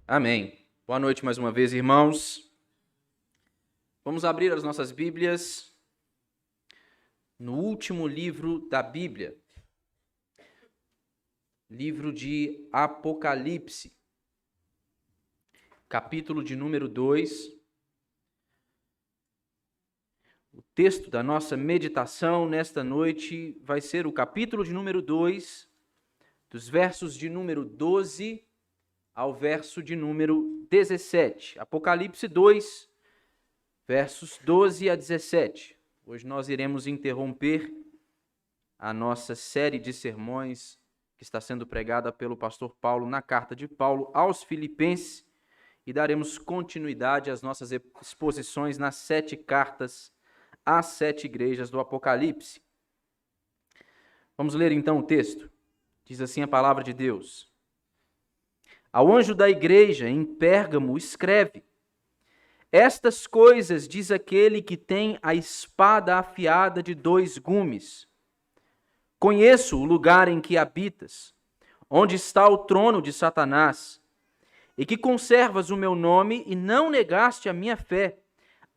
Amém. Boa noite mais uma vez, irmãos. Vamos abrir as nossas Bíblias no último livro da Bíblia, livro de Apocalipse, capítulo de número 2. O texto da nossa meditação nesta noite vai ser o capítulo de número 2, dos versos de número 12 ao verso de número 17. Apocalipse 2, versos 12 a 17. Hoje nós iremos interromper a nossa série de sermões que está sendo pregada pelo pastor Paulo na carta de Paulo aos Filipenses e daremos continuidade às nossas exposições nas 7 cartas às 7 igrejas do Apocalipse. Vamos ler então o texto. Diz assim a palavra de Deus. Ao anjo da igreja em Pérgamo escreve: estas coisas diz aquele que tem a espada afiada de 2 gumes. Conheço o lugar em que habitas, onde está o trono de Satanás, e que conservas o meu nome e não negaste a minha fé,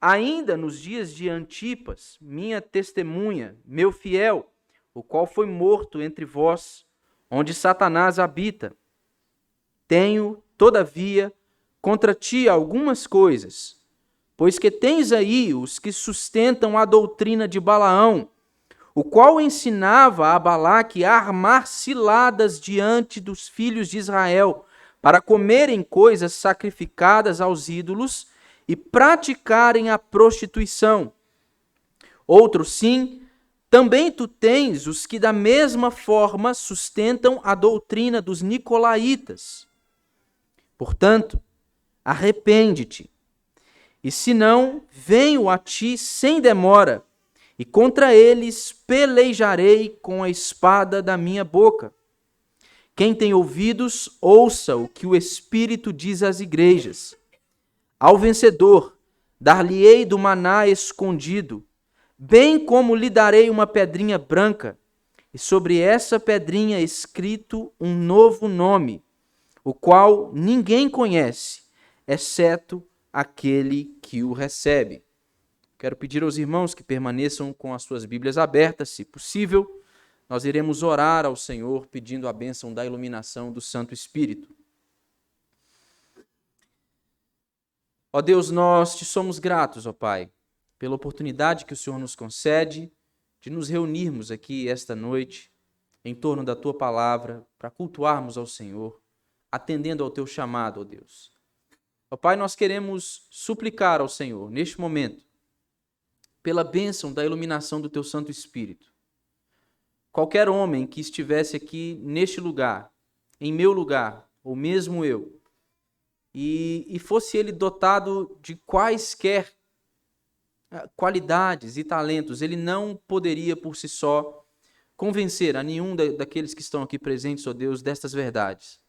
ainda nos dias de Antipas, minha testemunha, meu fiel, o qual foi morto entre vós, onde Satanás habita. Tenho, todavia, contra ti algumas coisas, pois que tens aí os que sustentam a doutrina de Balaão, o qual ensinava a Balaque a armar ciladas diante dos filhos de Israel, para comerem coisas sacrificadas aos ídolos e praticarem a prostituição. Outro sim, também tu tens os que da mesma forma sustentam a doutrina dos nicolaítas. Portanto, arrepende-te, e se não, venho a ti sem demora, e contra eles pelejarei com a espada da minha boca. Quem tem ouvidos, ouça o que o Espírito diz às igrejas. Ao vencedor, dar-lhe-ei do maná escondido, bem como lhe darei uma pedrinha branca, e sobre essa pedrinha escrito um novo nome, o qual ninguém conhece, exceto aquele que o recebe. Quero pedir aos irmãos que permaneçam com as suas Bíblias abertas, se possível. Nós iremos orar ao Senhor pedindo a bênção da iluminação do Santo Espírito. Ó Deus, nós te somos gratos, ó Pai, pela oportunidade que o Senhor nos concede de nos reunirmos aqui esta noite em torno da Tua palavra para cultuarmos ao Senhor, atendendo ao Teu chamado, ó Deus. Ó Pai, nós queremos suplicar ao Senhor, neste momento, pela bênção da iluminação do Teu Santo Espírito. Qualquer homem que estivesse aqui neste lugar, em meu lugar, ou mesmo eu, e fosse ele dotado de quaisquer qualidades e talentos, ele não poderia por si só convencer a nenhum daqueles que estão aqui presentes, ó Deus, destas verdades.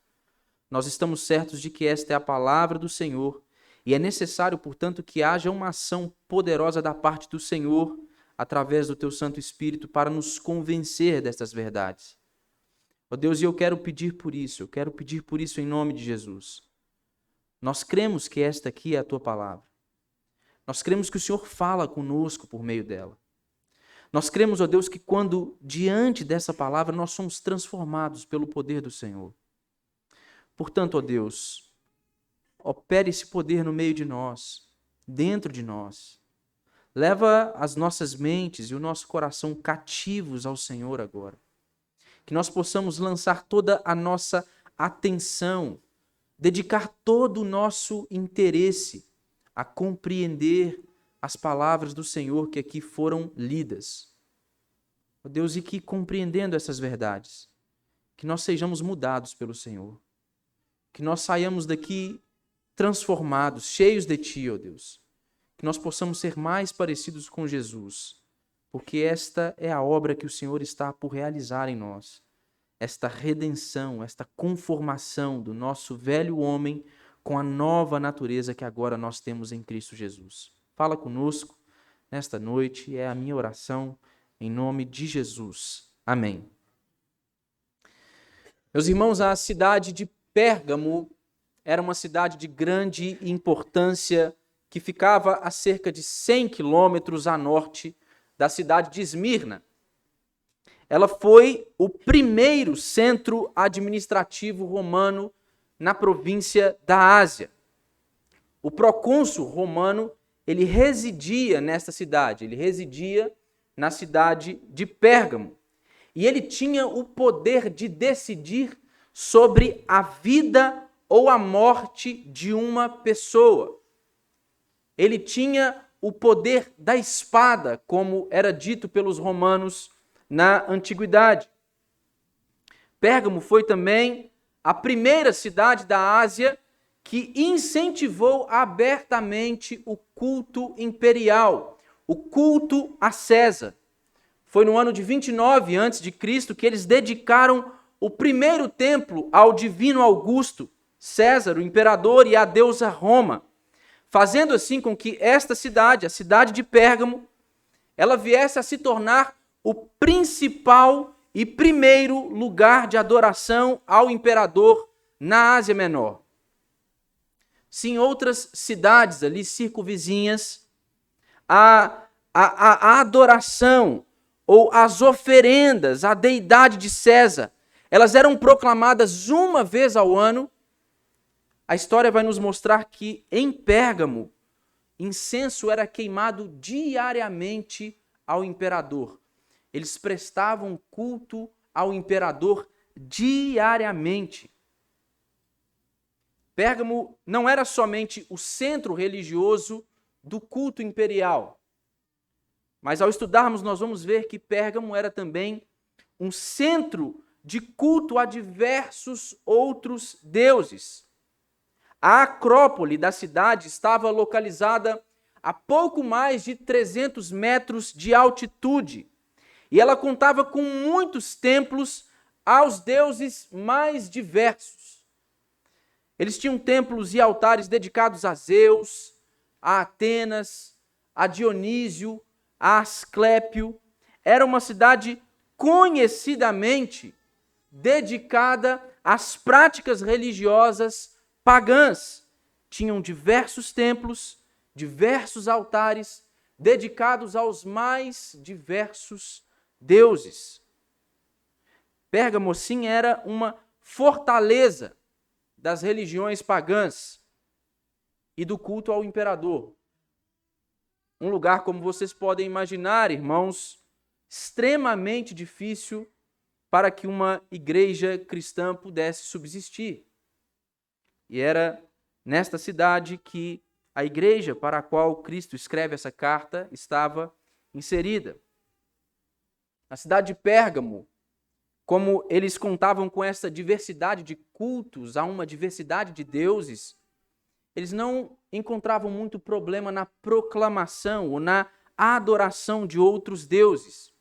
Nós estamos certos de que esta é a palavra do Senhor e é necessário, portanto, que haja uma ação poderosa da parte do Senhor através do Teu Santo Espírito para nos convencer destas verdades. Ó Deus, e eu quero pedir por isso em nome de Jesus. Nós cremos que esta aqui é a Tua palavra. Nós cremos que o Senhor fala conosco por meio dela. Nós cremos, ó Deus, que quando diante dessa palavra nós somos transformados pelo poder do Senhor. Portanto, ó Deus, opere esse poder no meio de nós, dentro de nós. Leva as nossas mentes e o nosso coração cativos ao Senhor agora. Que nós possamos lançar toda a nossa atenção, dedicar todo o nosso interesse a compreender as palavras do Senhor que aqui foram lidas. Ó Deus, e que compreendendo essas verdades, que nós sejamos mudados pelo Senhor. Que nós saiamos daqui transformados, cheios de Ti, ó Deus. Que nós possamos ser mais parecidos com Jesus, porque esta é a obra que o Senhor está por realizar em nós. Esta redenção, esta conformação do nosso velho homem com a nova natureza que agora nós temos em Cristo Jesus. Fala conosco nesta noite, é a minha oração em nome de Jesus. Amém. Meus irmãos, a cidade de Pérgamo era uma cidade de grande importância que ficava a cerca de 100 quilômetros a norte da cidade de Esmirna. Ela foi o primeiro centro administrativo romano na província da Ásia. O procônsul romano, ele residia nesta cidade, ele residia na cidade de Pérgamo. E ele tinha o poder de decidir sobre a vida ou a morte de uma pessoa. Ele tinha o poder da espada, como era dito pelos romanos na antiguidade. Pérgamo foi também a primeira cidade da Ásia que incentivou abertamente o culto imperial, o culto a César. Foi no ano de 29 a.C. que eles dedicaram o primeiro templo ao divino Augusto, César, o imperador, e à deusa Roma, fazendo assim com que esta cidade, a cidade de Pérgamo, ela viesse a se tornar o principal e primeiro lugar de adoração ao imperador na Ásia Menor. Sim, outras cidades ali circunvizinhas, a adoração ou as oferendas à deidade de César, elas eram proclamadas uma vez ao ano. A história vai nos mostrar que em Pérgamo, incenso era queimado diariamente ao imperador. Eles prestavam culto ao imperador diariamente. Pérgamo não era somente o centro religioso do culto imperial, mas ao estudarmos nós vamos ver que Pérgamo era também um centro de culto a diversos outros deuses. A acrópole da cidade estava localizada a pouco mais de 300 metros de altitude e ela contava com muitos templos aos deuses mais diversos. Eles tinham templos e altares dedicados a Zeus, a Atenas, a Dionísio, a Asclépio. Era uma cidade conhecidamente dedicada às práticas religiosas pagãs. Tinham diversos templos, diversos altares dedicados aos mais diversos deuses. Pérgamo, sim, era uma fortaleza das religiões pagãs e do culto ao imperador. Um lugar, como vocês podem imaginar, irmãos, extremamente difícil para que uma igreja cristã pudesse subsistir. E era nesta cidade que a igreja para a qual Cristo escreve essa carta estava inserida. Na cidade de Pérgamo, como eles contavam com essa diversidade de cultos, a uma diversidade de deuses, eles não encontravam muito problema na proclamação ou na adoração de outros deuses.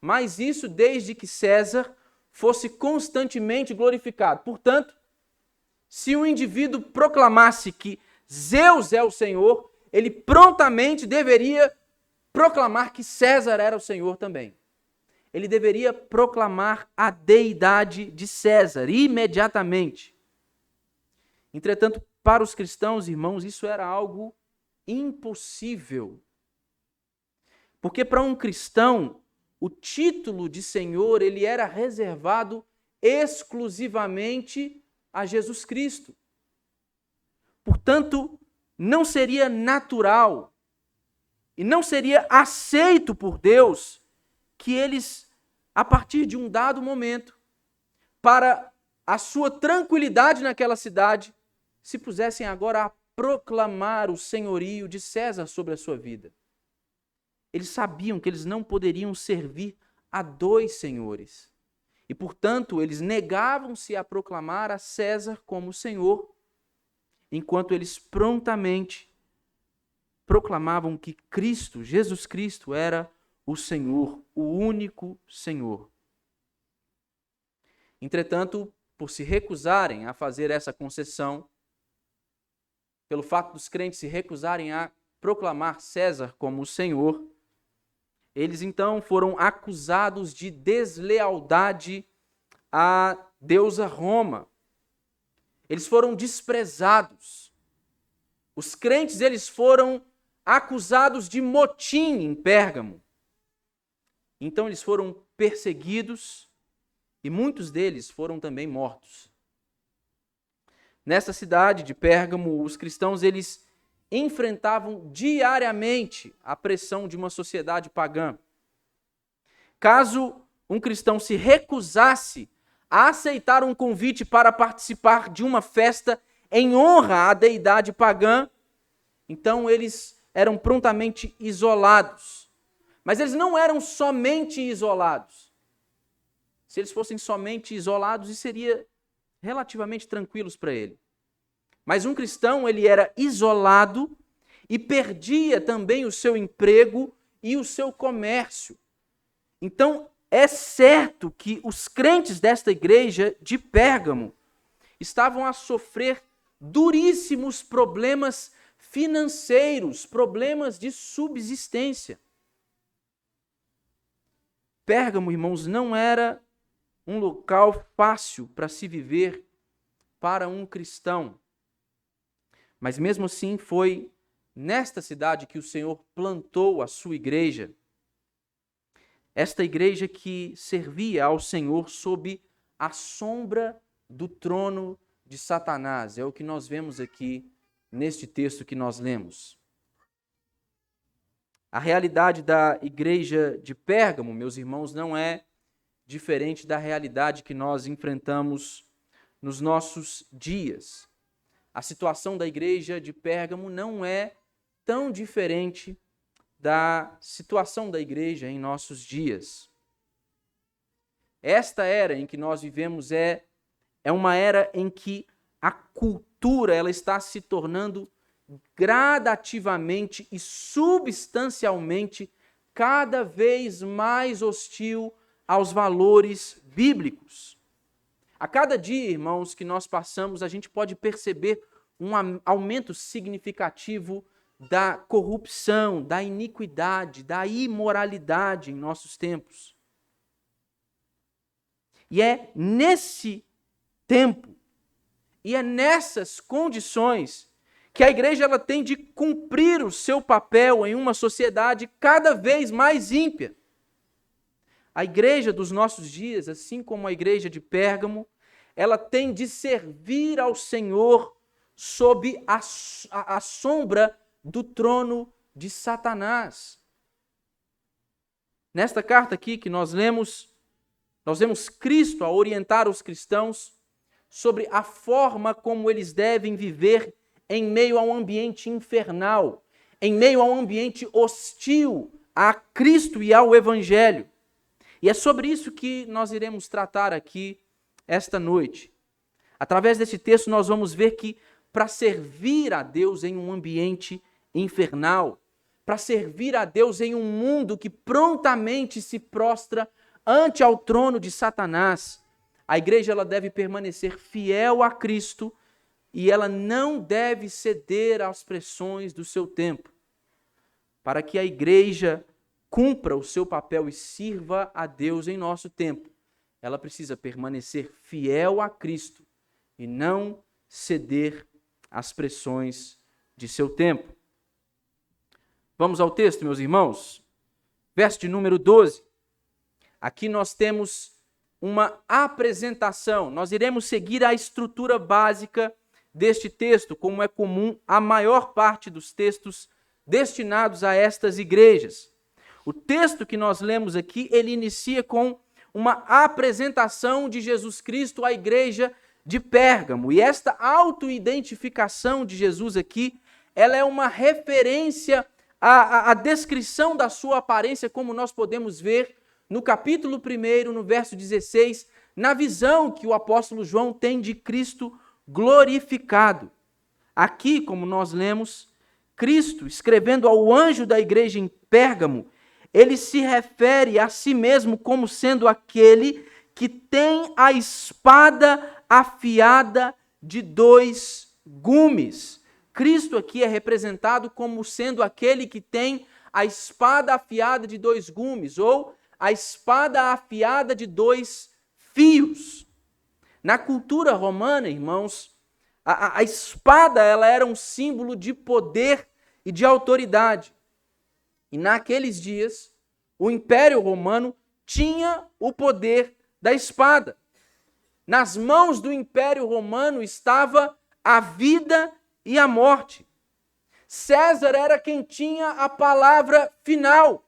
Mas isso desde que César fosse constantemente glorificado. Portanto, se um indivíduo proclamasse que Zeus é o Senhor, ele prontamente deveria proclamar que César era o Senhor também. Ele deveria proclamar a deidade de César imediatamente. Entretanto, para os cristãos, irmãos, isso era algo impossível. Porque para um cristão, o título de Senhor, ele era reservado exclusivamente a Jesus Cristo. Portanto, não seria natural e não seria aceito por Deus que eles, a partir de um dado momento, para a sua tranquilidade naquela cidade, se pusessem agora a proclamar o senhorio de César sobre a sua vida. Eles sabiam que eles não poderiam servir a dois senhores. E, portanto, eles negavam-se a proclamar a César como Senhor, enquanto eles prontamente proclamavam que Cristo, Jesus Cristo, era o Senhor, o único Senhor. Entretanto, por se recusarem a fazer essa concessão, pelo fato dos crentes se recusarem a proclamar César como o Senhor, eles então foram acusados de deslealdade à deusa Roma. eles foram desprezados. Os crentes, eles foram acusados de motim em Pérgamo. Então eles foram perseguidos e muitos deles foram também mortos. Nessa cidade de Pérgamo, os cristãos, eles enfrentavam diariamente a pressão de uma sociedade pagã. Caso um cristão se recusasse a aceitar um convite para participar de uma festa em honra à deidade pagã, então eles eram prontamente isolados. Mas eles não eram somente isolados. Se eles fossem somente isolados, isso seria relativamente tranquilos para ele. Mas um cristão, ele era isolado e perdia também o seu emprego e o seu comércio. Então, é certo que os crentes desta igreja de Pérgamo estavam a sofrer duríssimos problemas financeiros, problemas de subsistência. Pérgamo, irmãos, não era um local fácil para se viver para um cristão. Mas mesmo assim foi nesta cidade que o Senhor plantou a sua igreja. Esta igreja que servia ao Senhor sob a sombra do trono de Satanás. É o que nós vemos aqui neste texto que nós lemos. A realidade da igreja de Pérgamo, meus irmãos, não é diferente da realidade que nós enfrentamos nos nossos dias. A situação da igreja de Pérgamo não é tão diferente da situação da igreja em nossos dias. Esta era em que nós vivemos é uma era em que a cultura ela está se tornando gradativamente e substancialmente cada vez mais hostil aos valores bíblicos. A cada dia, irmãos, que nós passamos, a gente pode perceber um aumento significativo da corrupção, da iniquidade, da imoralidade em nossos tempos. E é nesse tempo, e é nessas condições que a igreja ela tem de cumprir o seu papel em uma sociedade cada vez mais ímpia. A igreja dos nossos dias, assim como a igreja de Pérgamo, ela tem de servir ao Senhor sob a sombra do trono de Satanás. Nesta carta aqui que nós vemos Cristo a orientar os cristãos sobre a forma como eles devem viver em meio a um ambiente infernal, em meio a um ambiente hostil a Cristo e ao Evangelho. E é sobre isso que nós iremos tratar aqui esta noite. Através desse texto nós vamos ver que para servir a Deus em um ambiente infernal, para servir a Deus em um mundo que prontamente se prostra ante ao trono de Satanás, a igreja ela deve permanecer fiel a Cristo e ela não deve ceder às pressões do seu tempo. Para que a igreja cumpra o seu papel e sirva a Deus em nosso tempo, ela precisa permanecer fiel a Cristo e não ceder às pressões de seu tempo. Vamos ao texto, meus irmãos. Verso de número 12. Aqui nós temos uma apresentação. Nós iremos seguir a estrutura básica deste texto, como é comum a maior parte dos textos destinados a estas igrejas. O texto que nós lemos aqui, ele inicia com uma apresentação de Jesus Cristo à igreja de Pérgamo. E esta autoidentificação de Jesus aqui, ela é uma referência à descrição da sua aparência, como nós podemos ver no capítulo 1, no verso 16, na visão que o apóstolo João tem de Cristo glorificado. Aqui, como nós lemos, Cristo, escrevendo ao anjo da igreja em Pérgamo, ele se refere a si mesmo como sendo aquele que tem a espada afiada de 2 gumes. Cristo aqui é representado como sendo aquele que tem a espada afiada de 2 gumes, ou a espada afiada de 2 fios. Na cultura romana, irmãos, A espada, ela era um símbolo de poder e de autoridade. E naqueles dias, o Império Romano tinha o poder da espada. Nas mãos do Império Romano estava a vida e a morte. César era quem tinha a palavra final.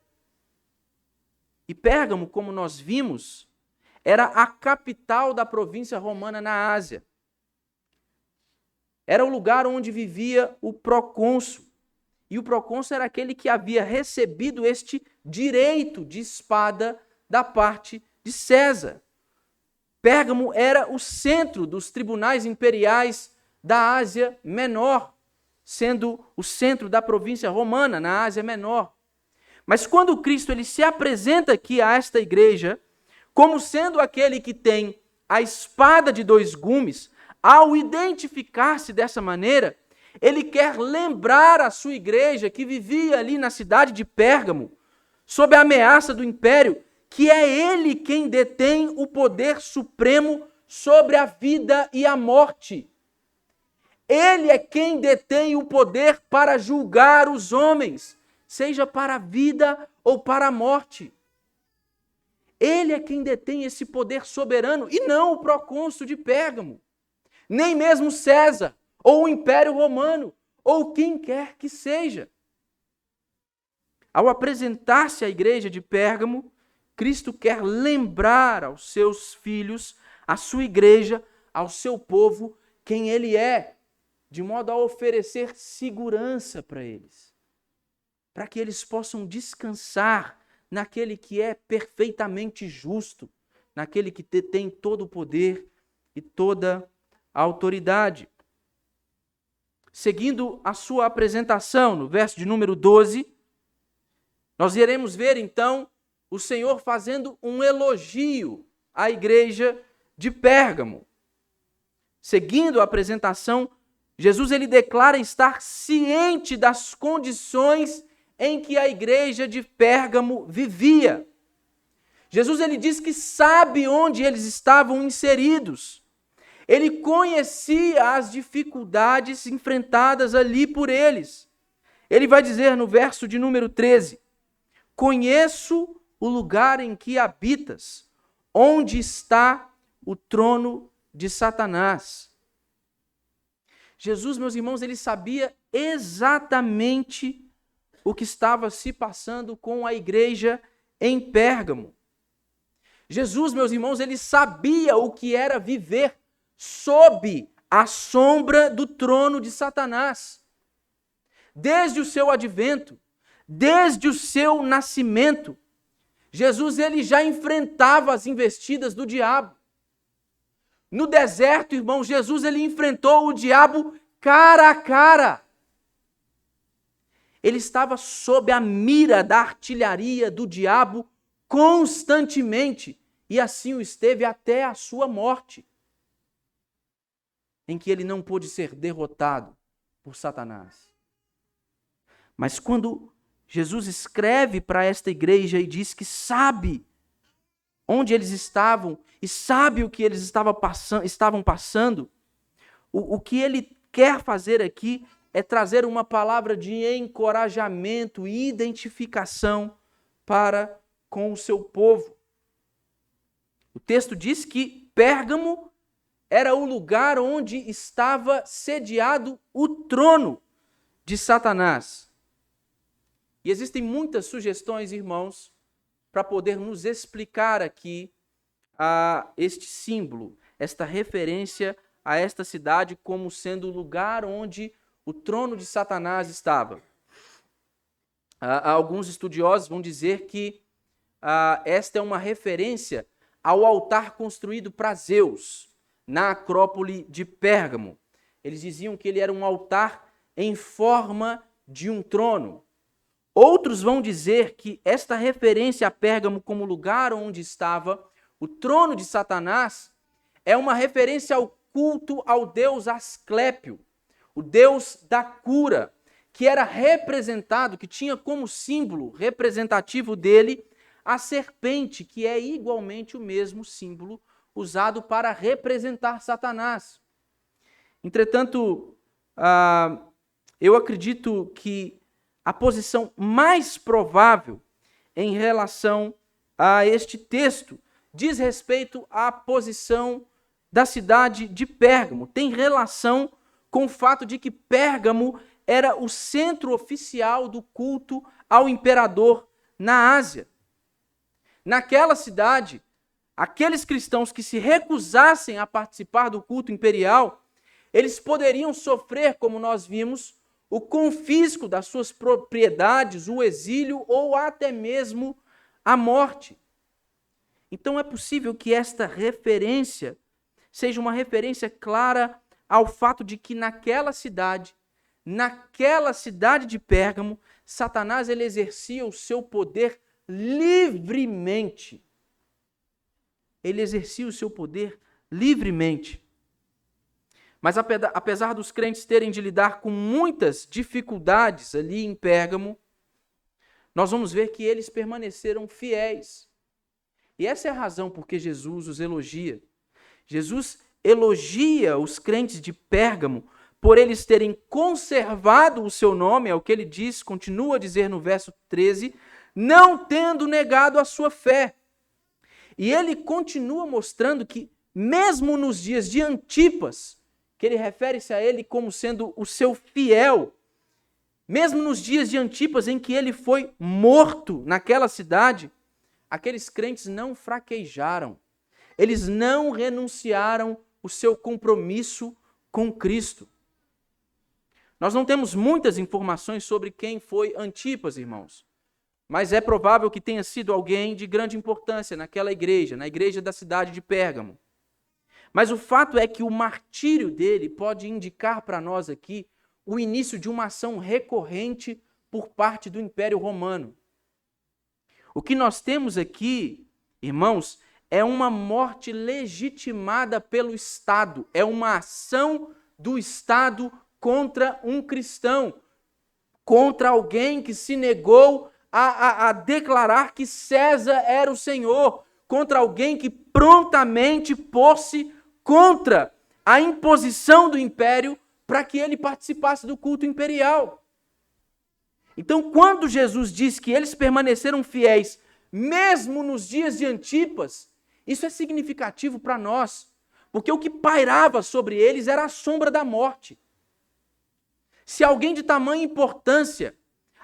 E Pérgamo, como nós vimos, era a capital da província romana na Ásia. Era o lugar onde vivia o procônsul. E o procônsul era aquele que havia recebido este direito de espada da parte de César. Pérgamo era o centro dos tribunais imperiais da Ásia Menor, sendo o centro da província romana na Ásia Menor. Mas quando Cristo ele se apresenta aqui a esta igreja, como sendo aquele que tem a espada de dois gumes, ao identificar-se dessa maneira, ele quer lembrar a sua igreja que vivia ali na cidade de Pérgamo, sob a ameaça do império, que é ele quem detém o poder supremo sobre a vida e a morte. Ele é quem detém o poder para julgar os homens, seja para a vida ou para a morte. Ele é quem detém esse poder soberano e não o procônsul de Pérgamo, nem mesmo César, ou o Império Romano, ou quem quer que seja. Ao apresentar-se à igreja de Pérgamo, Cristo quer lembrar aos seus filhos, à sua igreja, ao seu povo, quem ele é, de modo a oferecer segurança para eles, para que eles possam descansar naquele que é perfeitamente justo, naquele que detém todo o poder e toda a autoridade. Seguindo a sua apresentação, no verso de número 12, nós iremos ver então o Senhor fazendo um elogio à igreja de Pérgamo. Seguindo a apresentação, Jesus ele declara estar ciente das condições em que a igreja de Pérgamo vivia. Jesus ele diz que sabe onde eles estavam inseridos. Ele conhecia as dificuldades enfrentadas ali por eles. Ele vai dizer no verso de número 13: conheço o lugar em que habitas, onde está o trono de Satanás. Jesus, meus irmãos, ele sabia exatamente o que estava se passando com a igreja em Pérgamo. Jesus, meus irmãos, ele sabia o que era viver sob a sombra do trono de Satanás. Desde o seu advento, desde o seu nascimento, Jesus ele já enfrentava as investidas do diabo. No deserto, irmão, Jesus ele enfrentou o diabo cara a cara. Ele estava sob a mira da artilharia do diabo constantemente, e assim o esteve até a sua morte, em que ele não pôde ser derrotado por Satanás. Mas quando Jesus escreve para esta igreja e diz que sabe onde eles estavam e sabe o que eles estavam passando, o que ele quer fazer aqui é trazer uma palavra de encorajamento e identificação para com o seu povo. O texto diz que Pérgamo era o lugar onde estava sediado o trono de Satanás. E existem muitas sugestões, irmãos, para poder nos explicar aqui este símbolo, esta referência a esta cidade como sendo o lugar onde o trono de Satanás estava. Alguns estudiosos vão dizer que esta é uma referência ao altar construído para Zeus, na Acrópole de Pérgamo. Eles diziam que ele era um altar em forma de um trono. Outros vão dizer que esta referência a Pérgamo como lugar onde estava o trono de Satanás é uma referência ao culto ao deus Asclépio, o deus da cura, que era representado, que tinha como símbolo representativo dele a serpente, que é igualmente o mesmo símbolo usado para representar Satanás. Entretanto, eu acredito que a posição mais provável em relação a este texto diz respeito à posição da cidade de Pérgamo. Tem relação com o fato de que Pérgamo era o centro oficial do culto ao imperador na Ásia. Naquela cidade, aqueles cristãos que se recusassem a participar do culto imperial, eles poderiam sofrer, como nós vimos, o confisco das suas propriedades, o exílio ou até mesmo a morte. Então é possível que esta referência seja uma referência clara ao fato de que naquela cidade de Pérgamo, Satanás ele exercia o seu poder livremente. Ele exercia o seu poder livremente. Mas apesar dos crentes terem de lidar com muitas dificuldades ali em Pérgamo, nós vamos ver que eles permaneceram fiéis. E essa é a razão por que Jesus os elogia. Jesus elogia os crentes de Pérgamo por eles terem conservado o seu nome, é o que ele diz, continua a dizer no verso 13, não tendo negado a sua fé. E ele continua mostrando que, mesmo nos dias de Antipas, que ele refere-se a ele como sendo o seu fiel, mesmo nos dias de Antipas em que ele foi morto naquela cidade, aqueles crentes não fraquejaram, eles não renunciaram o seu compromisso com Cristo. Nós não temos muitas informações sobre quem foi Antipas, irmãos, mas é provável que tenha sido alguém de grande importância naquela igreja, na igreja da cidade de Pérgamo. Mas o fato é que o martírio dele pode indicar para nós aqui o início de uma ação recorrente por parte do Império Romano. O que nós temos aqui, irmãos, é uma morte legitimada pelo Estado, é uma ação do Estado contra um cristão, contra alguém que se negou a declarar que César era o Senhor, contra alguém que prontamente pôs-se contra a imposição do império para que ele participasse do culto imperial. Então, quando Jesus diz que eles permaneceram fiéis, mesmo nos dias de Antipas, isso é significativo para nós, porque o que pairava sobre eles era a sombra da morte. Se alguém de tamanha importância,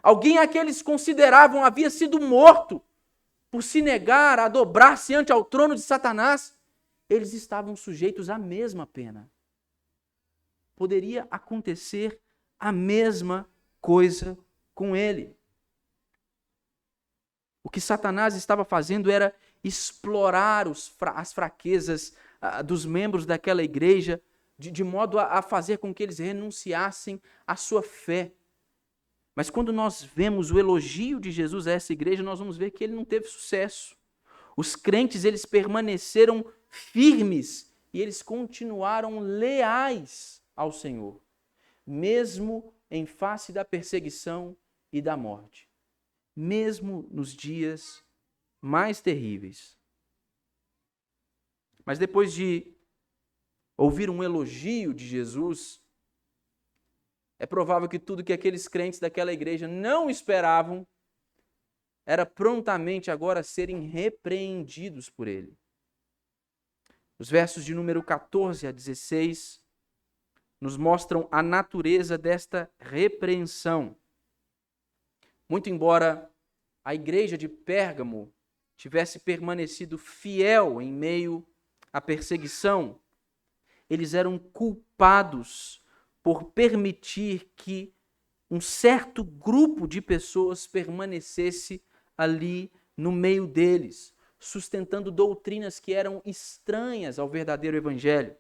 alguém a que eles consideravam havia sido morto por se negar a dobrar-se ante ao trono de Satanás, eles estavam sujeitos à mesma pena. Poderia acontecer a mesma coisa com ele. O que Satanás estava fazendo era explorar as fraquezas dos membros daquela igreja, de modo a fazer com que eles renunciassem à sua fé. Mas quando nós vemos o elogio de Jesus a essa igreja, nós vamos ver que ele não teve sucesso. Os crentes, eles permaneceram firmes e eles continuaram leais ao Senhor, mesmo em face da perseguição e da morte, mesmo nos dias mais terríveis. Mas depois de ouvir um elogio de Jesus, é provável que tudo que aqueles crentes daquela igreja não esperavam era prontamente agora serem repreendidos por ele. Os versos de número 14 a 16 nos mostram a natureza desta repreensão. Muito embora a igreja de Pérgamo tivesse permanecido fiel em meio à perseguição, eles eram culpados por permitir que um certo grupo de pessoas permanecesse ali no meio deles, sustentando doutrinas que eram estranhas ao verdadeiro evangelho.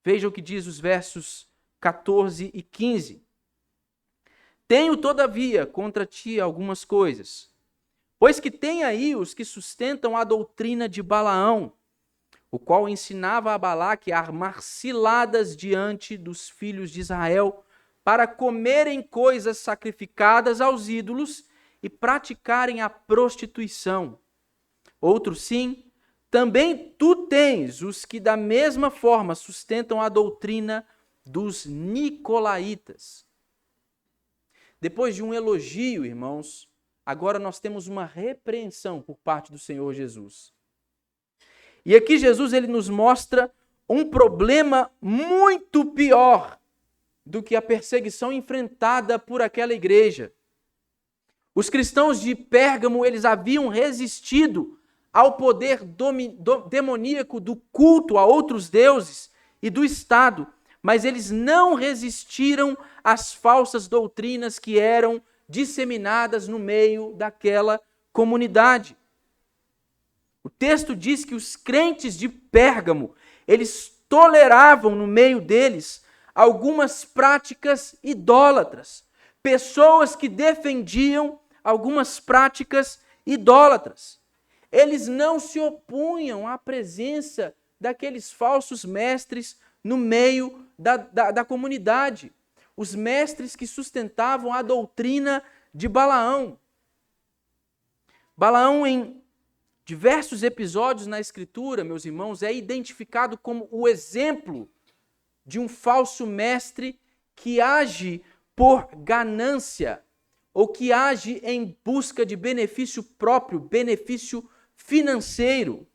Veja o que diz os versos 14 e 15. Tenho, todavia, contra ti algumas coisas, pois que tem aí os que sustentam a doutrina de Balaão, o qual ensinava a Balaque a armar ciladas diante dos filhos de Israel, para comerem coisas sacrificadas aos ídolos e praticarem a prostituição. Outro sim, também tu tens os que da mesma forma sustentam a doutrina dos nicolaítas. Depois de um elogio, irmãos, agora nós temos uma repreensão por parte do Senhor Jesus. E aqui Jesus ele nos mostra um problema muito pior do que a perseguição enfrentada por aquela igreja. Os cristãos de Pérgamo, eles haviam resistido ao poder demoníaco do culto a outros deuses e do Estado, mas eles não resistiram às falsas doutrinas que eram disseminadas no meio daquela comunidade. O texto diz que os crentes de Pérgamo, eles toleravam no meio deles algumas práticas idólatras, pessoas que defendiam algumas práticas idólatras. Eles não se opunham à presença daqueles falsos mestres no meio da comunidade. Os mestres que sustentavam a doutrina de Balaão. Balaão, em diversos episódios na Escritura, meus irmãos, é identificado como o exemplo de um falso mestre que age por ganância ou que age em busca de benefício próprio, benefício financeiro.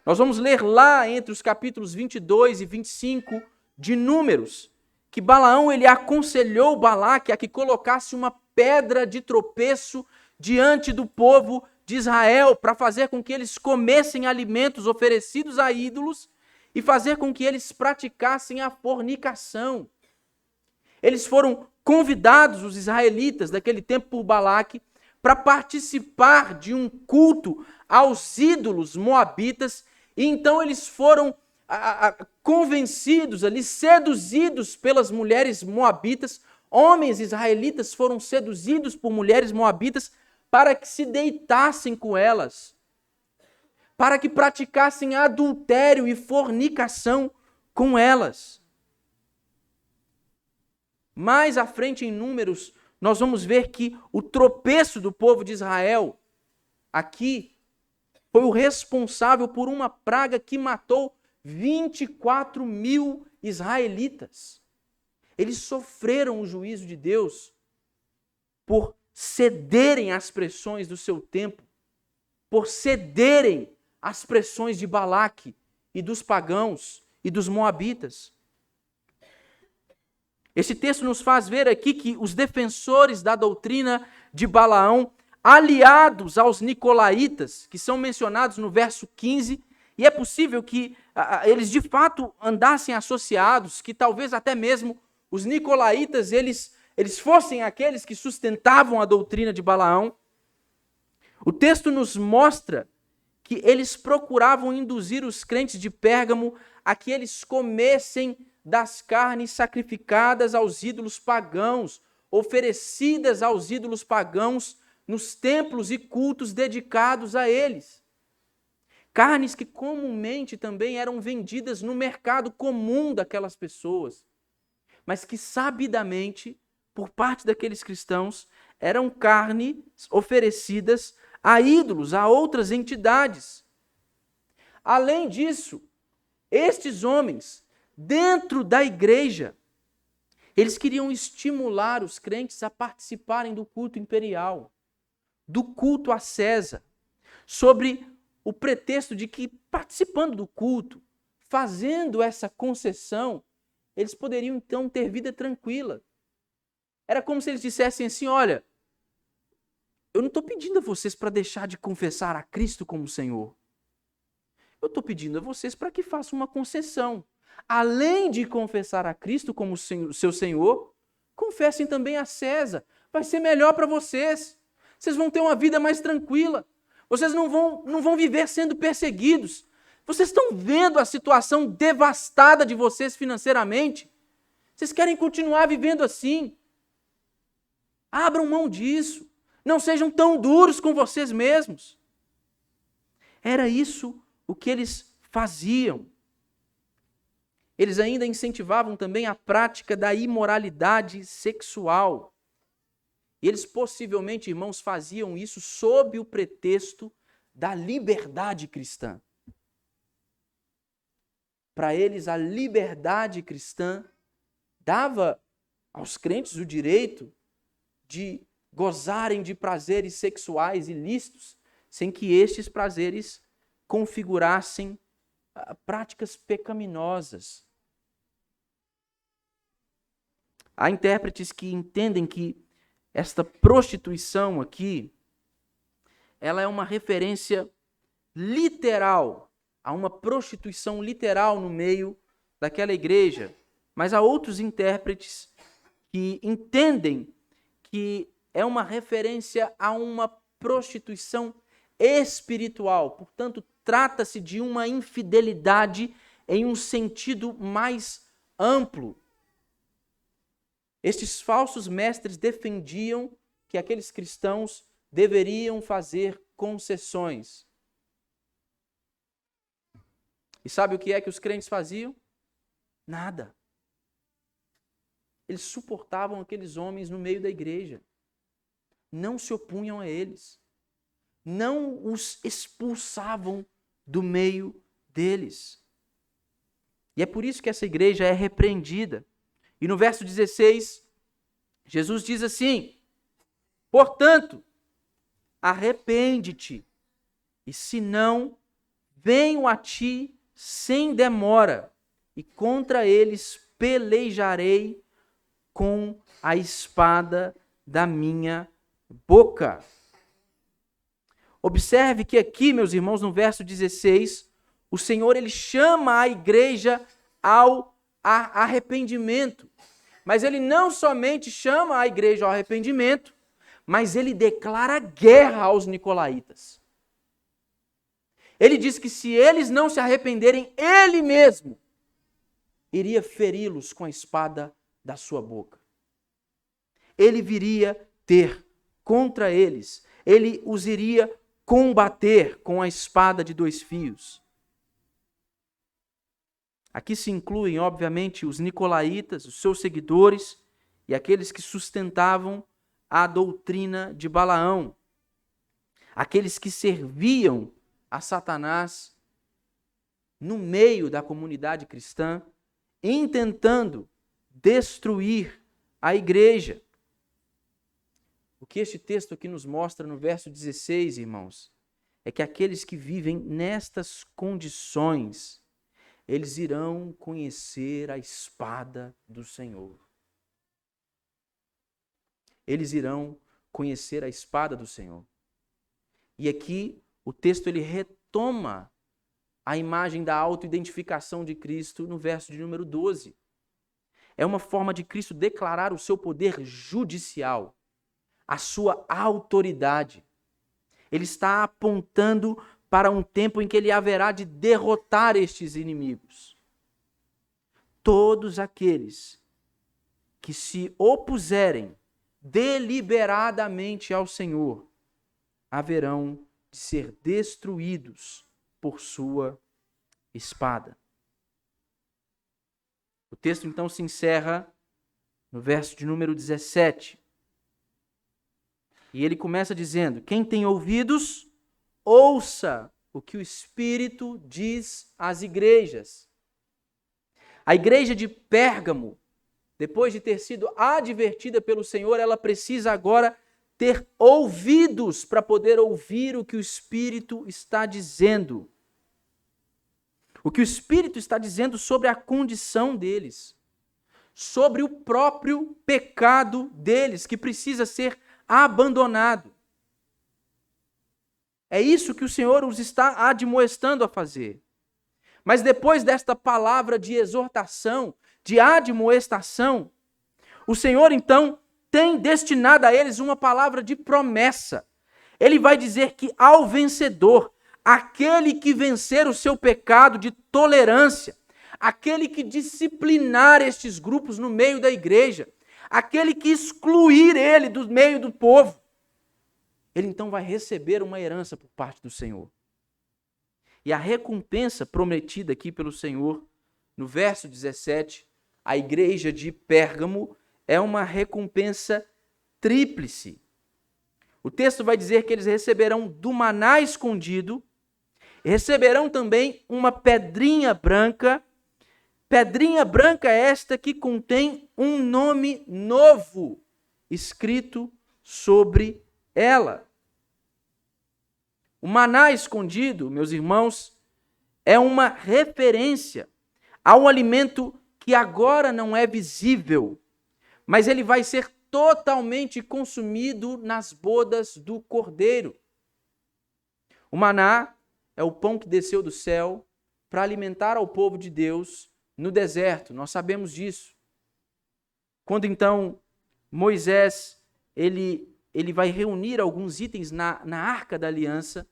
Nós vamos ler lá entre os capítulos 22 e 25 de Números, que Balaão ele aconselhou Balaque a que colocasse uma pedra de tropeço diante do povo de Israel para fazer com que eles comessem alimentos oferecidos a ídolos e fazer com que eles praticassem a fornicação. Eles foram convidados, os israelitas daquele tempo por Balaque, para participar de um culto aos ídolos moabitas, e então eles foram convencidos ali, seduzidos pelas mulheres moabitas. Homens israelitas foram seduzidos por mulheres moabitas para que se deitassem com elas, para que praticassem adultério e fornicação com elas. Mais à frente em Números, nós vamos ver que o tropeço do povo de Israel aqui foi o responsável por uma praga que matou 24 mil israelitas. Eles sofreram o juízo de Deus por cederem às pressões do seu tempo, por cederem às pressões de Balaque e dos pagãos e dos moabitas. Esse texto nos faz ver aqui que os defensores da doutrina de Balaão, aliados aos nicolaítas, que são mencionados no verso 15, e é possível que eles de fato andassem associados, que talvez até mesmo os nicolaítas eles fossem aqueles que sustentavam a doutrina de Balaão. O texto nos mostra que eles procuravam induzir os crentes de Pérgamo a que eles comessem das carnes sacrificadas aos ídolos pagãos, oferecidas aos ídolos pagãos nos templos e cultos dedicados a eles. Carnes que comumente também eram vendidas no mercado comum daquelas pessoas, mas que sabidamente, por parte daqueles cristãos, eram carnes oferecidas a ídolos, a outras entidades. Além disso, estes homens, dentro da igreja, eles queriam estimular os crentes a participarem do culto imperial, do culto a César, sobre o pretexto de que, participando do culto, fazendo essa concessão, eles poderiam então ter vida tranquila. Era como se eles dissessem assim: olha, eu não estou pedindo a vocês para deixar de confessar a Cristo como Senhor. Eu estou pedindo a vocês para que façam uma concessão. Além de confessar a Cristo como seu Senhor, confessem também a César. Vai ser melhor para vocês. Vocês vão ter uma vida mais tranquila. Vocês não vão viver sendo perseguidos. Vocês estão vendo a situação devastada de vocês financeiramente? Vocês querem continuar vivendo assim? Abram mão disso. Não sejam tão duros com vocês mesmos. Era isso o que eles faziam. Eles ainda incentivavam também a prática da imoralidade sexual. E eles possivelmente, irmãos, faziam isso sob o pretexto da liberdade cristã. Para eles, a liberdade cristã dava aos crentes o direito de gozarem de prazeres sexuais ilícitos, sem que estes prazeres configurassem práticas pecaminosas. Há intérpretes que entendem que esta prostituição aqui, ela é uma referência literal, a uma prostituição literal no meio daquela igreja. Mas há outros intérpretes que entendem que é uma referência a uma prostituição espiritual. Portanto, trata-se de uma infidelidade em um sentido mais amplo. Estes falsos mestres defendiam que aqueles cristãos deveriam fazer concessões. E sabe o que é que os crentes faziam? Nada. Eles suportavam aqueles homens no meio da igreja. Não se opunham a eles. Não os expulsavam do meio deles. E é por isso que essa igreja é repreendida. E no verso 16, Jesus diz assim: portanto, arrepende-te, e se não, venho a ti sem demora, e contra eles pelejarei com a espada da minha boca. Observe que aqui, meus irmãos, no verso 16, o Senhor ele chama a igreja ao arrependimento. Mas ele não somente chama a igreja ao arrependimento, mas ele declara guerra aos nicolaítas. Ele diz que se eles não se arrependerem, ele mesmo iria feri-los com a espada da sua boca. Ele viria ter contra eles, ele os iria combater com a espada de dois fios. Aqui se incluem, obviamente, os nicolaítas, os seus seguidores e aqueles que sustentavam a doutrina de Balaão. Aqueles que serviam a Satanás no meio da comunidade cristã, intentando destruir a igreja. O que este texto aqui nos mostra no verso 16, irmãos, é que aqueles que vivem nestas condições, eles irão conhecer a espada do Senhor. Eles irão conhecer a espada do Senhor. E aqui o texto ele retoma a imagem da autoidentificação de Cristo no verso de número 12. É uma forma de Cristo declarar o seu poder judicial, a sua autoridade. Ele está apontando para um tempo em que ele haverá de derrotar estes inimigos. Todos aqueles que se opuserem deliberadamente ao Senhor haverão de ser destruídos por sua espada. O texto então se encerra no verso de número 17. E ele começa dizendo: quem tem ouvidos, ouça o que o Espírito diz às igrejas. A igreja de Pérgamo, depois de ter sido advertida pelo Senhor, ela precisa agora ter ouvidos para poder ouvir o que o Espírito está dizendo. O que o Espírito está dizendo sobre a condição deles, sobre o próprio pecado deles, que precisa ser abandonado. É isso que o Senhor os está admoestando a fazer. Mas depois desta palavra de exortação, de admoestação, o Senhor então tem destinado a eles uma palavra de promessa. Ele vai dizer que ao vencedor, aquele que vencer o seu pecado de tolerância, aquele que disciplinar estes grupos no meio da igreja, aquele que excluir ele do meio do povo, ele então vai receber uma herança por parte do Senhor. E a recompensa prometida aqui pelo Senhor, no verso 17, a igreja de Pérgamo, é uma recompensa tríplice. O texto vai dizer que eles receberão do maná escondido, receberão também uma pedrinha branca Pedrinha branca é esta que contém um nome novo escrito sobre ela. O maná escondido, meus irmãos, é uma referência a um alimento que agora não é visível, mas ele vai ser totalmente consumido nas bodas do Cordeiro. O maná é o pão que desceu do céu para alimentar ao povo de Deus no deserto. Nós sabemos disso. Quando então Moisés ele vai reunir alguns itens na Arca da Aliança,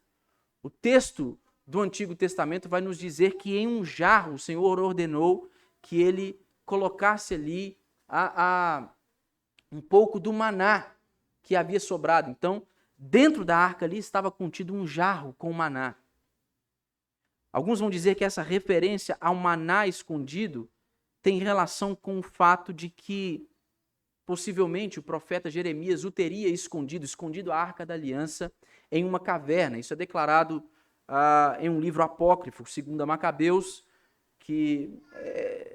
o texto do Antigo Testamento vai nos dizer que em um jarro o Senhor ordenou que ele colocasse ali um pouco do maná que havia sobrado. Então, dentro da arca ali estava contido um jarro com maná. Alguns vão dizer que essa referência ao maná escondido tem relação com o fato de que possivelmente o profeta Jeremias o teria escondido a Arca da Aliança em uma caverna. Isso é declarado em um livro apócrifo, 2 Macabeus, que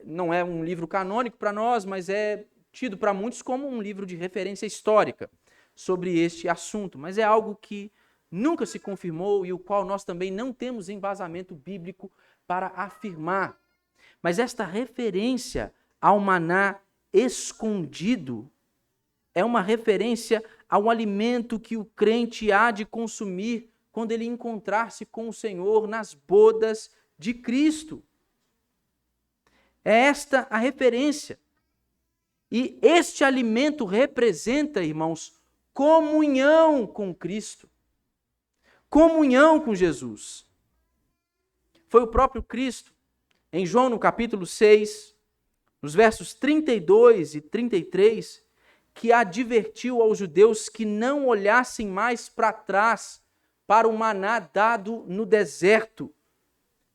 não é um livro canônico para nós, mas é tido para muitos como um livro de referência histórica sobre este assunto. Mas é algo que nunca se confirmou e o qual nós também não temos embasamento bíblico para afirmar. Mas esta referência ao maná escondido é uma referência ao alimento que o crente há de consumir quando ele encontrar-se com o Senhor nas bodas de Cristo. É esta a referência. E este alimento representa, irmãos, comunhão com Cristo. Comunhão com Jesus. Foi o próprio Cristo, em João no capítulo 6, nos versos 32 e 33, que advertiu aos judeus que não olhassem mais para trás para o maná dado no deserto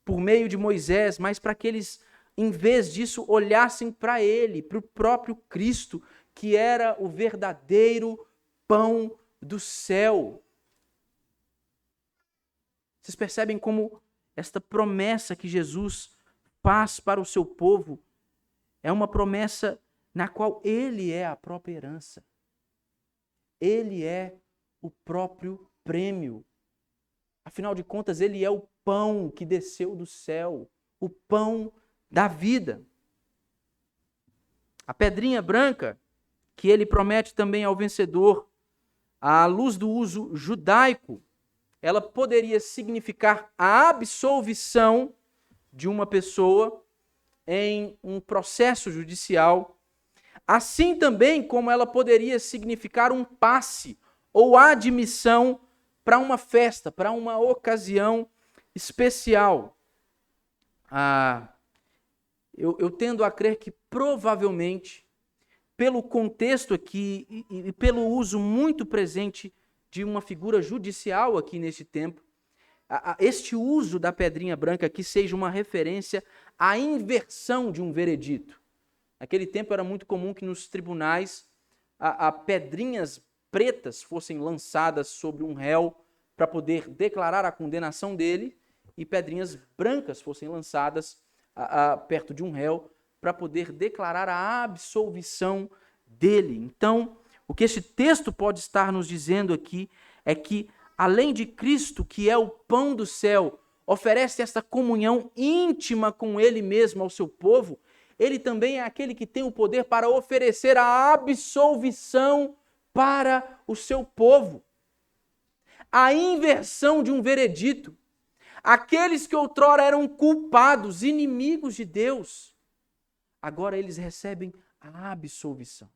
por meio de Moisés, mas para que eles, em vez disso, olhassem para ele, para o próprio Cristo, que era o verdadeiro pão do céu. Vocês percebem como esta promessa que Jesus faz para o seu povo é uma promessa na qual ele é a própria herança. Ele é o próprio prêmio. Afinal de contas, ele é o pão que desceu do céu, o pão da vida. A pedrinha branca, que ele promete também ao vencedor, à luz do uso judaico, ela poderia significar a absolvição de uma pessoa em um processo judicial, assim também como ela poderia significar um passe ou admissão para uma festa, para uma ocasião especial. Eu tendo a crer que provavelmente, pelo contexto aqui e pelo uso muito presente de uma figura judicial aqui neste tempo, este uso da pedrinha branca aqui seja uma referência à inversão de um veredito. Naquele tempo era muito comum que nos tribunais pedrinhas pretas fossem lançadas sobre um réu para poder declarar a condenação dele e pedrinhas brancas fossem lançadas perto de um réu para poder declarar a absolvição dele. Então, o que esse texto pode estar nos dizendo aqui é que, além de Cristo, que é o pão do céu, oferece esta comunhão íntima com ele mesmo ao seu povo, ele também é aquele que tem o poder para oferecer a absolvição para o seu povo. A inversão de um veredito. Aqueles que outrora eram culpados, inimigos de Deus, agora eles recebem a absolvição.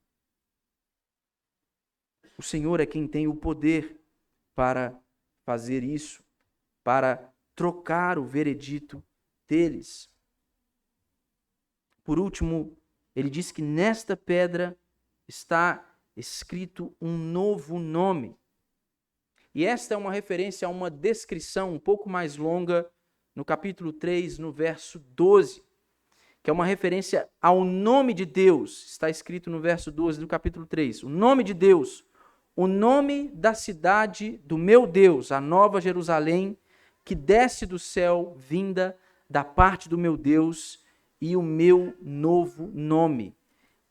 O Senhor é quem tem o poder para fazer isso, para trocar o veredito deles. Por último, ele diz que nesta pedra está escrito um novo nome. E esta é uma referência a uma descrição um pouco mais longa no capítulo 3, no verso 12, que é uma referência ao nome de Deus. Está escrito no verso 12 do capítulo 3. O nome de Deus, o nome da cidade do meu Deus, a Nova Jerusalém, que desce do céu, vinda da parte do meu Deus, e o meu novo nome.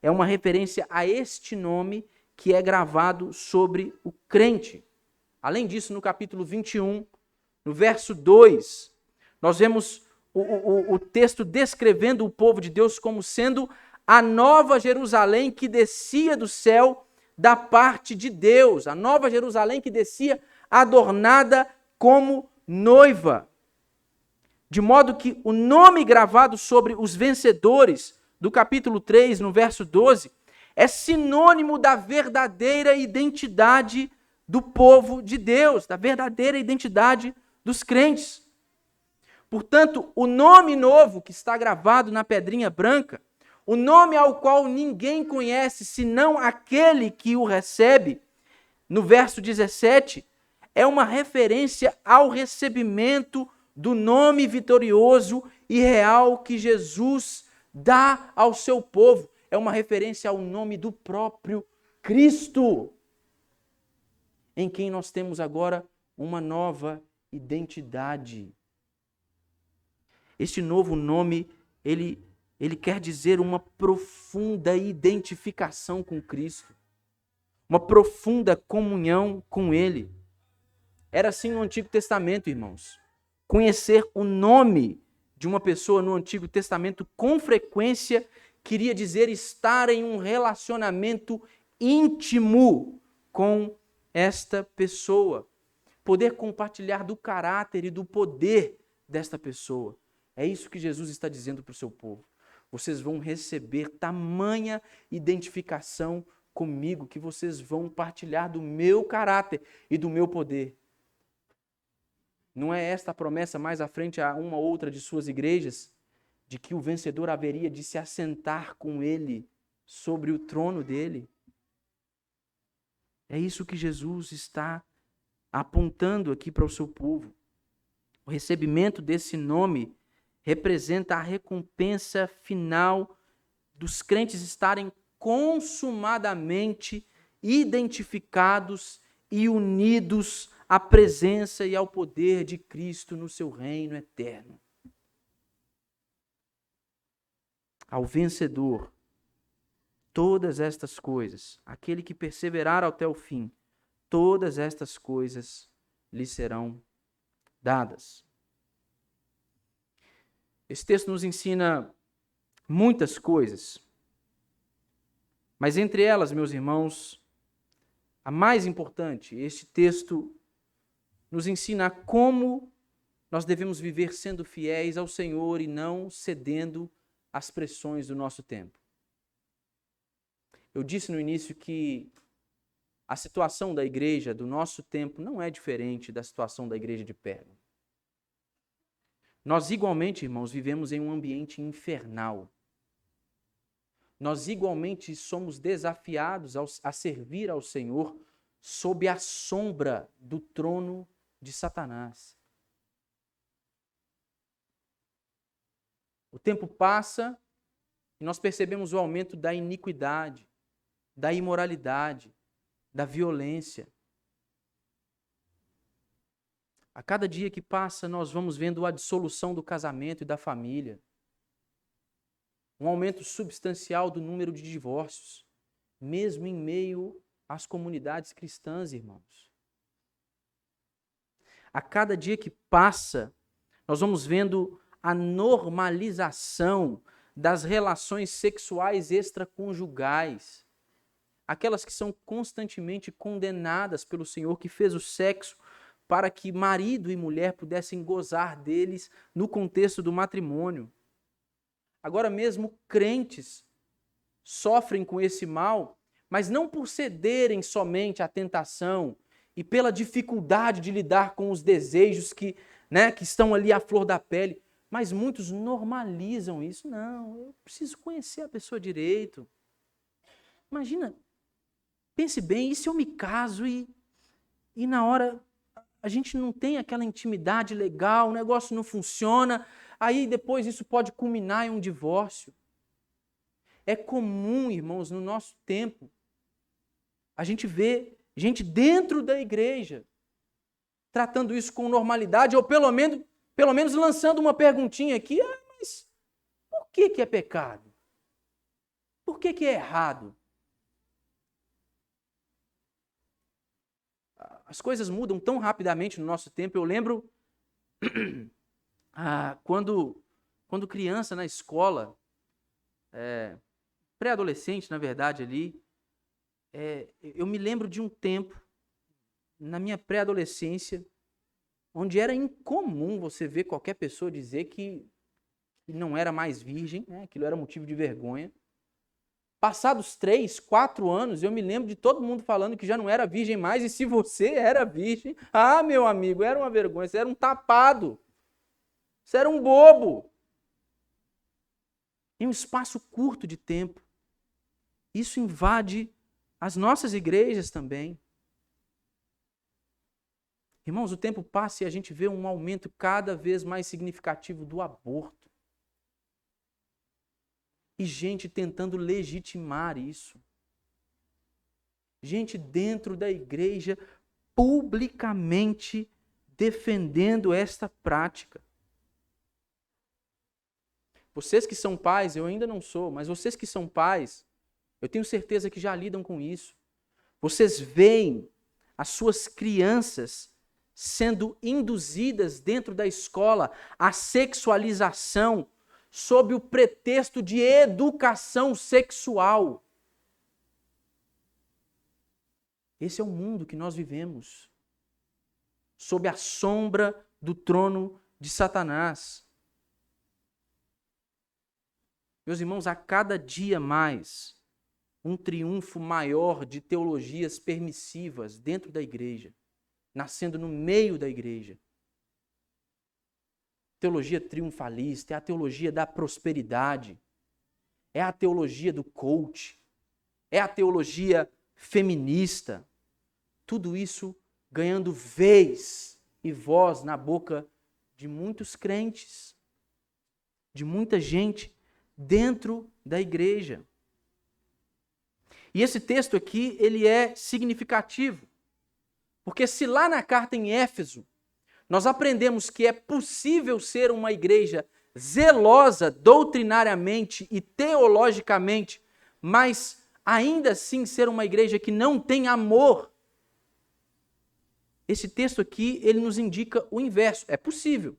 É uma referência a este nome que é gravado sobre o crente. Além disso, no capítulo 21, no verso 2, nós vemos o texto descrevendo o povo de Deus como sendo a nova Jerusalém que descia do céu da parte de Deus. A nova Jerusalém que descia adornada como noiva. De modo que o nome gravado sobre os vencedores do capítulo 3, no verso 12, é sinônimo da verdadeira identidade do povo de Deus, da verdadeira identidade dos crentes. Portanto, o nome novo que está gravado na pedrinha branca, o nome ao qual ninguém conhece senão aquele que o recebe, no verso 17, é uma referência ao recebimento do nome vitorioso e real que Jesus dá ao seu povo. É uma referência ao nome do próprio Cristo, em quem nós temos agora uma nova identidade. Este novo nome, ele quer dizer uma profunda identificação com Cristo, uma profunda comunhão com Ele. Era assim no Antigo Testamento, irmãos. Conhecer o nome de uma pessoa no Antigo Testamento com frequência queria dizer estar em um relacionamento íntimo com esta pessoa. Poder compartilhar do caráter e do poder desta pessoa. É isso que Jesus está dizendo para o seu povo. Vocês vão receber tamanha identificação comigo que vocês vão partilhar do meu caráter e do meu poder. Não é esta a promessa mais à frente a uma ou outra de suas igrejas? De que o vencedor haveria de se assentar com ele sobre o trono dele? É isso que Jesus está apontando aqui para o seu povo. O recebimento desse nome representa a recompensa final dos crentes estarem consumadamente identificados e unidos à presença e ao poder de Cristo no seu reino eterno. Ao vencedor, todas estas coisas, aquele que perseverar até o fim, todas estas coisas lhe serão dadas. Esse texto nos ensina muitas coisas, mas entre elas, meus irmãos, a mais importante, este texto nos ensina como nós devemos viver sendo fiéis ao Senhor e não cedendo às pressões do nosso tempo. Eu disse no início que a situação da igreja do nosso tempo não é diferente da situação da igreja de Pérgamo. Nós igualmente, irmãos, vivemos em um ambiente infernal. Nós igualmente somos desafiados a servir ao Senhor sob a sombra do trono de Satanás. O tempo passa e nós percebemos o aumento da iniquidade, da imoralidade, da violência. A cada dia que passa, nós vamos vendo a dissolução do casamento e da família. Um aumento substancial do número de divórcios, mesmo em meio às comunidades cristãs, irmãos. A cada dia que passa, nós vamos vendo a normalização das relações sexuais extraconjugais. Aquelas que são constantemente condenadas pelo Senhor, que fez o sexo para que marido e mulher pudessem gozar deles no contexto do matrimônio. Agora mesmo crentes sofrem com esse mal, mas não por cederem somente à tentação e pela dificuldade de lidar com os desejos que estão ali à flor da pele, mas muitos normalizam isso. Não, eu preciso conhecer a pessoa direito. Imagina, pense bem, e se eu me caso e na hora a gente não tem aquela intimidade legal, o negócio não funciona, aí depois isso pode culminar em um divórcio. É comum, irmãos, no nosso tempo, a gente vê gente dentro da igreja tratando isso com normalidade, ou pelo menos lançando uma perguntinha aqui, mas por que é pecado? Por que é errado? As coisas mudam tão rapidamente no nosso tempo. Eu lembro quando criança na escola, pré-adolescente, na verdade, ali, eu me lembro de um tempo, na minha pré-adolescência, onde era incomum você ver qualquer pessoa dizer que não era mais virgem, né? Aquilo era motivo de vergonha. Passados 3, 4 anos, eu me lembro de todo mundo falando que já não era virgem mais, e se você era virgem, meu amigo, era uma vergonha, você era um tapado, você era um bobo. Em um espaço curto de tempo. Isso invade as nossas igrejas também. Irmãos, o tempo passa e a gente vê um aumento cada vez mais significativo do aborto. E gente tentando legitimar isso. Gente dentro da igreja publicamente defendendo esta prática. Vocês que são pais, eu ainda não sou, mas vocês que são pais, eu tenho certeza que já lidam com isso. Vocês veem as suas crianças sendo induzidas dentro da escola à sexualização sob o pretexto de educação sexual. Esse é o mundo que nós vivemos, sob a sombra do trono de Satanás. Meus irmãos, a cada dia mais, um triunfo maior de teologias permissivas dentro da igreja, nascendo no meio da igreja. Teologia triunfalista, é a teologia da prosperidade, é a teologia do coach, é a teologia feminista. Tudo isso ganhando vez e voz na boca de muitos crentes, de muita gente dentro da igreja. E esse texto aqui, ele é significativo, porque se lá na carta em Éfeso, nós aprendemos que é possível ser uma igreja zelosa doutrinariamente e teologicamente, mas ainda assim ser uma igreja que não tem amor. Esse texto aqui, ele nos indica o inverso. É possível.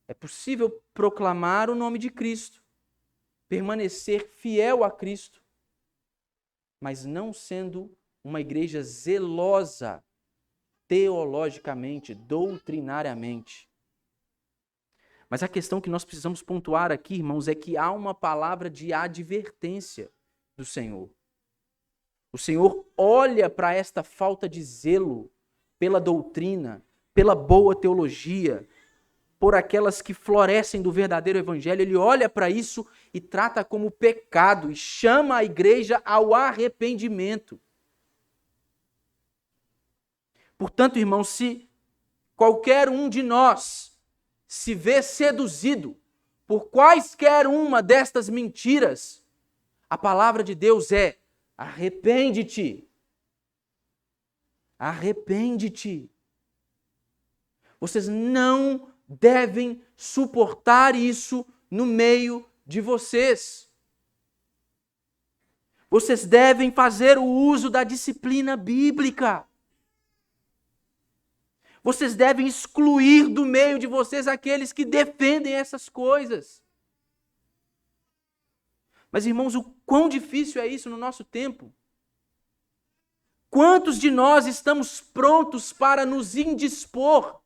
É possível proclamar o nome de Cristo, permanecer fiel a Cristo, mas não sendo uma igreja zelosa teologicamente, doutrinariamente. Mas a questão que nós precisamos pontuar aqui, irmãos, é que há uma palavra de advertência do Senhor. O Senhor olha para esta falta de zelo pela doutrina, pela boa teologia, por aquelas que florescem do verdadeiro evangelho. Ele olha para isso e trata como pecado e chama a igreja ao arrependimento. Portanto, irmãos, se qualquer um de nós se vê seduzido por quaisquer uma destas mentiras, a palavra de Deus é: arrepende-te. Arrepende-te. Vocês não devem suportar isso no meio de vocês. Vocês devem fazer o uso da disciplina bíblica. Vocês devem excluir do meio de vocês aqueles que defendem essas coisas. Mas, irmãos, o quão difícil é isso no nosso tempo? Quantos de nós estamos prontos para nos indispor?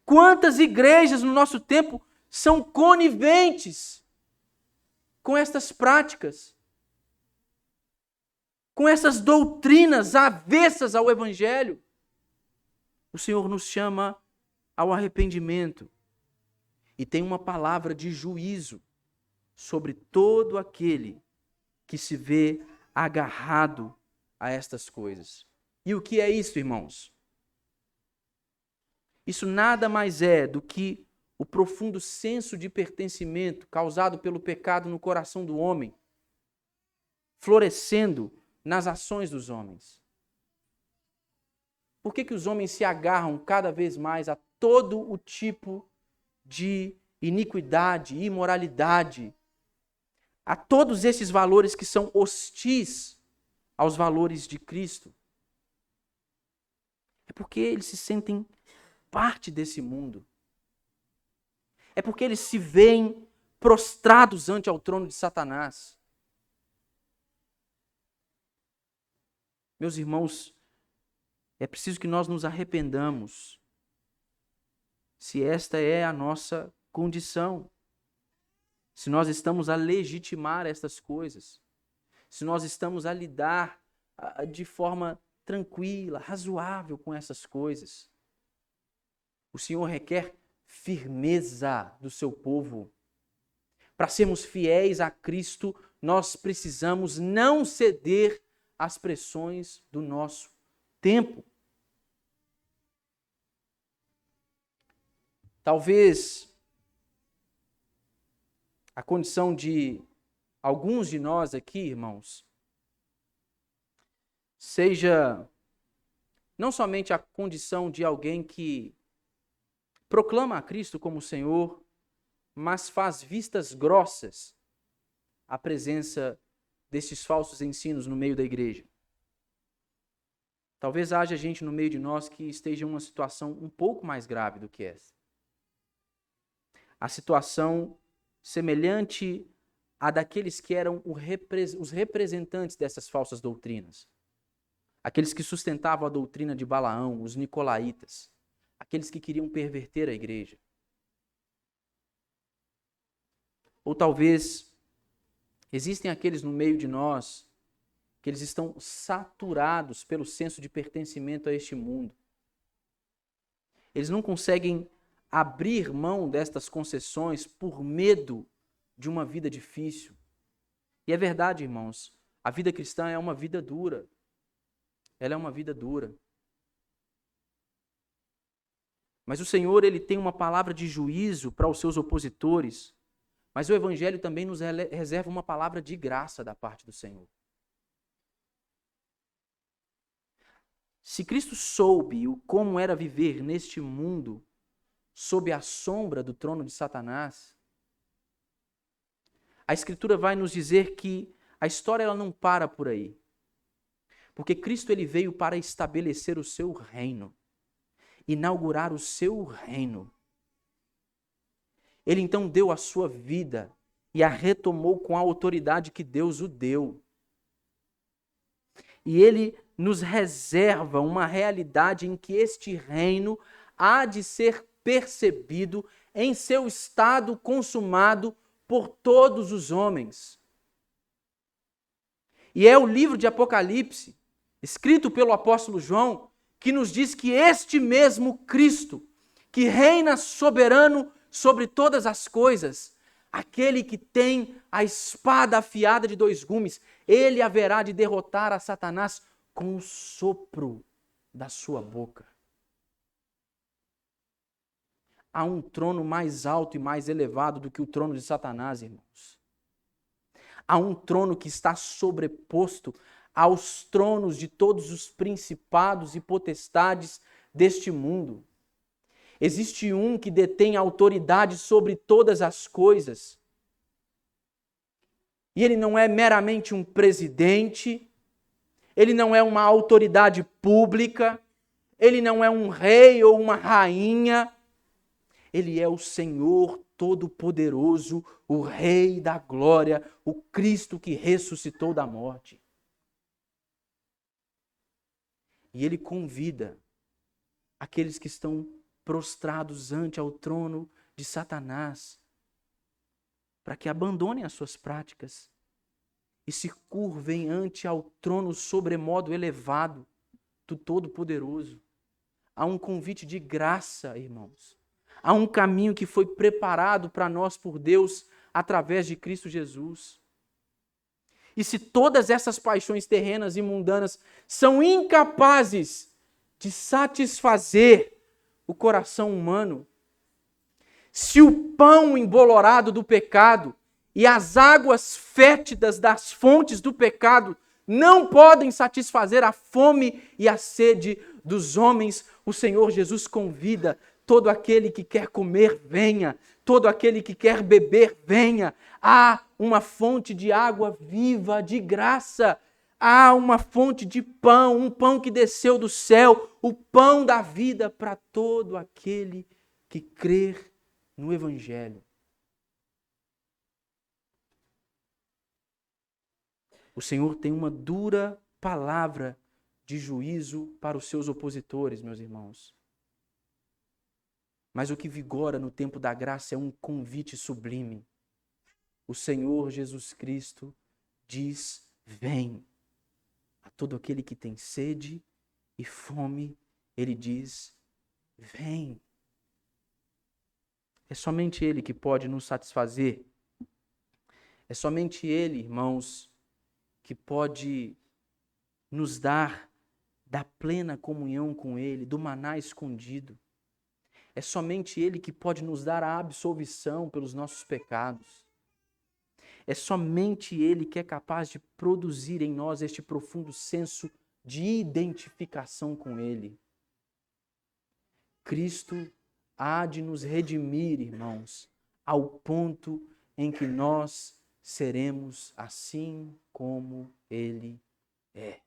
Quantas igrejas no nosso tempo são coniventes com estas práticas? Com essas doutrinas avessas ao Evangelho? O Senhor nos chama ao arrependimento e tem uma palavra de juízo sobre todo aquele que se vê agarrado a estas coisas. E o que é isso, irmãos? Isso nada mais é do que o profundo senso de pertencimento causado pelo pecado no coração do homem, florescendo nas ações dos homens. Por que os homens se agarram cada vez mais a todo o tipo de iniquidade, imoralidade, a todos esses valores que são hostis aos valores de Cristo. É porque eles se sentem parte desse mundo. É porque eles se veem prostrados ante ao trono de Satanás. Meus irmãos, é preciso que nós nos arrependamos, se esta é a nossa condição. Se nós estamos a legitimar estas coisas, se nós estamos a lidar de forma tranquila, razoável com essas coisas. O Senhor requer firmeza do seu povo. Para sermos fiéis a Cristo, nós precisamos não ceder às pressões do nosso tempo. Talvez a condição de alguns de nós aqui, irmãos, seja não somente a condição de alguém que proclama a Cristo como Senhor, mas faz vistas grossas à presença desses falsos ensinos no meio da igreja. Talvez haja gente no meio de nós que esteja em uma situação um pouco mais grave do que essa. A situação semelhante à daqueles que eram os representantes dessas falsas doutrinas. Aqueles que sustentavam a doutrina de Balaão, os nicolaítas, aqueles que queriam perverter a igreja. Ou talvez existem aqueles no meio de nós que eles estão saturados pelo senso de pertencimento a este mundo. Eles não conseguem abrir mão destas concessões por medo de uma vida difícil. E é verdade, irmãos, a vida cristã é uma vida dura. Ela é uma vida dura. Mas o Senhor, Ele tem uma palavra de juízo para os seus opositores, mas o Evangelho também nos reserva uma palavra de graça da parte do Senhor. Se Cristo soube como era viver neste mundo, sob a sombra do trono de Satanás, a Escritura vai nos dizer que a história ela não para por aí. Porque Cristo ele veio para estabelecer o seu reino, inaugurar o seu reino. Ele então deu a sua vida e a retomou com a autoridade que Deus o deu. E ele nos reserva uma realidade em que este reino há de ser percebido em seu estado consumado por todos os homens. E é o livro de Apocalipse, escrito pelo apóstolo João, que nos diz que este mesmo Cristo, que reina soberano sobre todas as coisas, aquele que tem a espada afiada de 2 gumes, ele haverá de derrotar a Satanás com o sopro da sua boca. Há um trono mais alto e mais elevado do que o trono de Satanás, irmãos. Há um trono que está sobreposto aos tronos de todos os principados e potestades deste mundo. Existe um que detém autoridade sobre todas as coisas. E ele não é meramente um presidente, ele não é uma autoridade pública, ele não é um rei ou uma rainha, ele é o Senhor Todo-Poderoso, o Rei da Glória, o Cristo que ressuscitou da morte. E ele convida aqueles que estão prostrados ante ao trono de Satanás para que abandonem as suas práticas e se curvem ante ao trono sobremodo elevado do Todo-Poderoso. Há um convite de graça, irmãos. Há um caminho que foi preparado para nós por Deus através de Cristo Jesus. E se todas essas paixões terrenas e mundanas são incapazes de satisfazer o coração humano, se o pão embolorado do pecado e as águas fétidas das fontes do pecado não podem satisfazer a fome e a sede dos homens, o Senhor Jesus convida: todo aquele que quer comer, venha. todo aquele que quer beber, venha. Há uma fonte de água viva, de graça. Há uma fonte de pão, um pão que desceu do céu, o pão da vida para todo aquele que crer no Evangelho. O Senhor tem uma dura palavra de juízo para os seus opositores, meus irmãos. Mas o que vigora no tempo da graça é um convite sublime. O Senhor Jesus Cristo diz: vem. A todo aquele que tem sede e fome, Ele diz: vem. É somente Ele que pode nos satisfazer. É somente Ele, irmãos, que pode nos dar da plena comunhão com Ele, do maná escondido. É somente Ele que pode nos dar a absolvição pelos nossos pecados. É somente Ele que é capaz de produzir em nós este profundo senso de identificação com Ele. Cristo há de nos redimir, irmãos, ao ponto em que nós seremos assim como Ele é.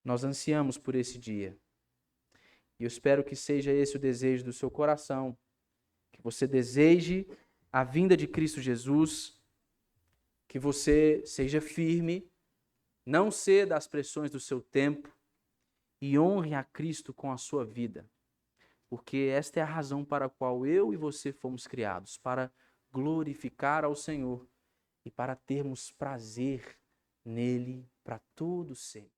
Nós ansiamos por esse dia. E eu espero que seja esse o desejo do seu coração. Que você deseje a vinda de Cristo Jesus, que você seja firme, não ceda às pressões do seu tempo e honre a Cristo com a sua vida. Porque esta é a razão para a qual eu e você fomos criados, para glorificar ao Senhor e para termos prazer nele para todo sempre.